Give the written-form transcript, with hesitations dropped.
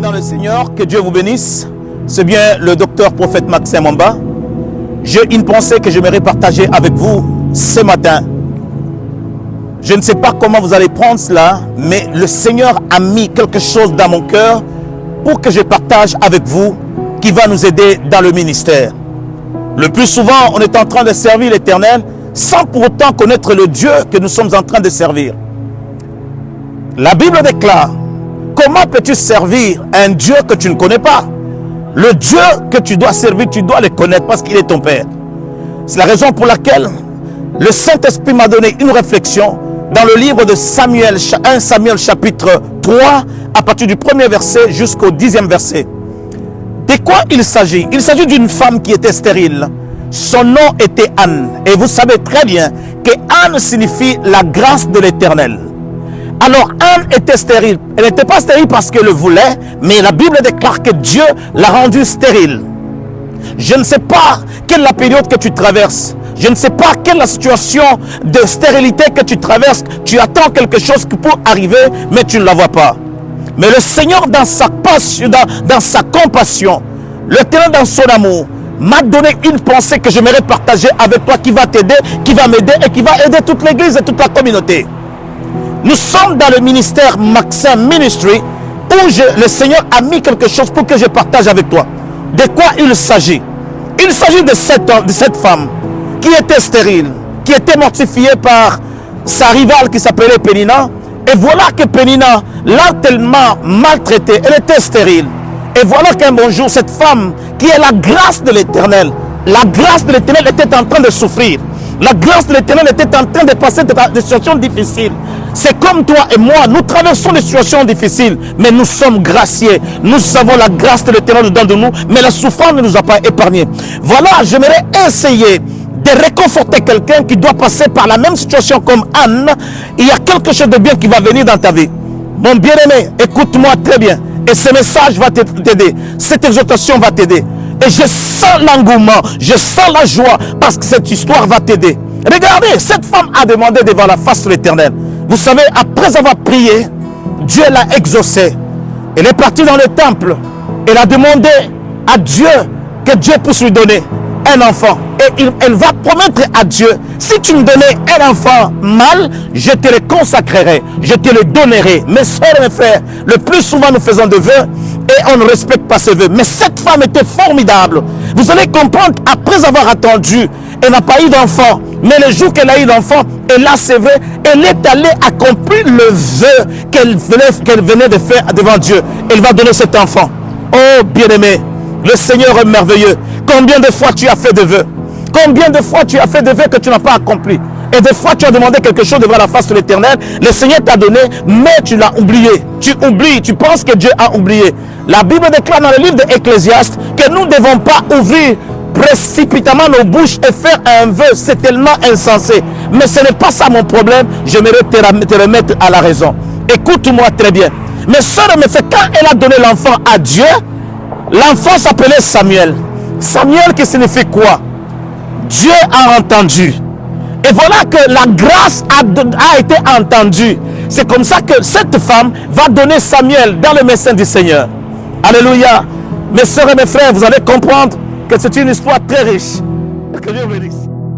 dans le Seigneur, que Dieu vous bénisse. C'est bien le docteur prophète Maxime Mwamba. J'ai une pensée que j'aimerais partager avec vous ce matin. Je ne sais pas comment vous allez prendre cela, mais le Seigneur a mis quelque chose dans mon cœur pour que je partage avec vous, qui va nous aider dans le ministère. Le plus souvent, on est en train de servir l'Éternel sans pour autant connaître le Dieu que nous sommes en train de servir. La Bible déclare: comment peux-tu servir un Dieu que tu ne connais pas? Le Dieu que tu dois servir, tu dois le connaître parce qu'il est ton Père. C'est la raison pour laquelle le Saint-Esprit m'a donné une réflexion dans le livre de Samuel, 1 Samuel chapitre 3, à partir du 1er verset jusqu'au 10e verset. De quoi il s'agit? Il s'agit d'une femme qui était stérile. Son nom était Anne. Et vous savez très bien que Anne signifie la grâce de l'Éternel. Alors Anne était stérile. Elle n'était pas stérile parce qu'elle le voulait, mais la Bible déclare que Dieu l'a rendue stérile. Je ne sais pas quelle est la période que tu traverses. Je ne sais pas quelle est la situation de stérilité que tu traverses. Tu attends quelque chose qui peut arriver, mais tu ne la vois pas. Mais le Seigneur, dans sa passion, dans sa compassion, l'Éternel dans son amour, m'a donné une pensée que j'aimerais partager avec toi, qui va t'aider, qui va m'aider et qui va aider toute l'église et toute la communauté. Nous sommes dans le ministère Maxime Ministry, où le Seigneur a mis quelque chose pour que je partage avec toi. De quoi il s'agit? Il s'agit de cette femme qui était stérile, qui était mortifiée par sa rivale qui s'appelait Pénina. Et voilà que Pénina l'a tellement maltraitée, elle était stérile. Et voilà qu'un bon jour, cette femme qui est la grâce de l'Éternel, la grâce de l'Éternel était en train de souffrir. La grâce de l'Éternel était en train de passer des situations difficiles. C'est comme toi et moi, nous traversons des situations difficiles, mais nous sommes graciés. Nous avons la grâce de l'Éternel dedans de nous, mais la souffrance ne nous a pas épargnés. Voilà, j'aimerais essayer de réconforter quelqu'un qui doit passer par la même situation comme Anne. Il y a quelque chose de bien qui va venir dans ta vie. Mon bien-aimé, écoute-moi très bien. Et ce message va t'aider. Cette exhortation va t'aider. Et je sens l'engouement, je sens la joie, parce que cette histoire va t'aider. Regardez, cette femme a demandé devant la face de l'Éternel. Vous savez, après avoir prié, Dieu l'a exaucé. Elle est partie dans le temple. Elle a demandé à Dieu que Dieu puisse lui donner un enfant. Et elle va promettre à Dieu: si tu me donnais un enfant mâle, je te le consacrerai, je te le donnerai. Mes soeurs et mes frères, le plus souvent nous faisons des vœux et on ne respecte pas ces vœux. Mais cette femme était formidable. Vous allez comprendre, après avoir attendu, elle n'a pas eu d'enfant. Mais le jour qu'elle a eu l'enfant, elle a sévé, elle est allée accomplir le vœu qu'elle venait de faire devant Dieu. Elle va donner cet enfant. Oh bien-aimé, le Seigneur est merveilleux. Combien de fois tu as fait des vœux? Combien de fois tu as fait des vœux que tu n'as pas accompli? Et des fois tu as demandé quelque chose devant la face de l'Éternel. Le Seigneur t'a donné, mais tu l'as oublié. Tu oublies, tu penses que Dieu a oublié. La Bible déclare dans le livre d'Ecclésiaste que nous ne devons pas ouvrir précipitamment nos bouches et faire un vœu. C'est tellement insensé. Mais ce n'est pas ça mon problème. J'aimerais te remettre à la raison. Écoute-moi très bien. Mes soeurs et mes frères, quand elle a donné l'enfant à Dieu, l'enfant s'appelait Samuel. Samuel qui signifie quoi? Dieu a entendu. Et voilà que la grâce a été entendue. C'est comme ça que cette femme va donner Samuel dans le message du Seigneur. Alléluia. Mes soeurs et mes frères, vous allez comprendre que c'est une histoire très riche. Que Dieu vous bénisse.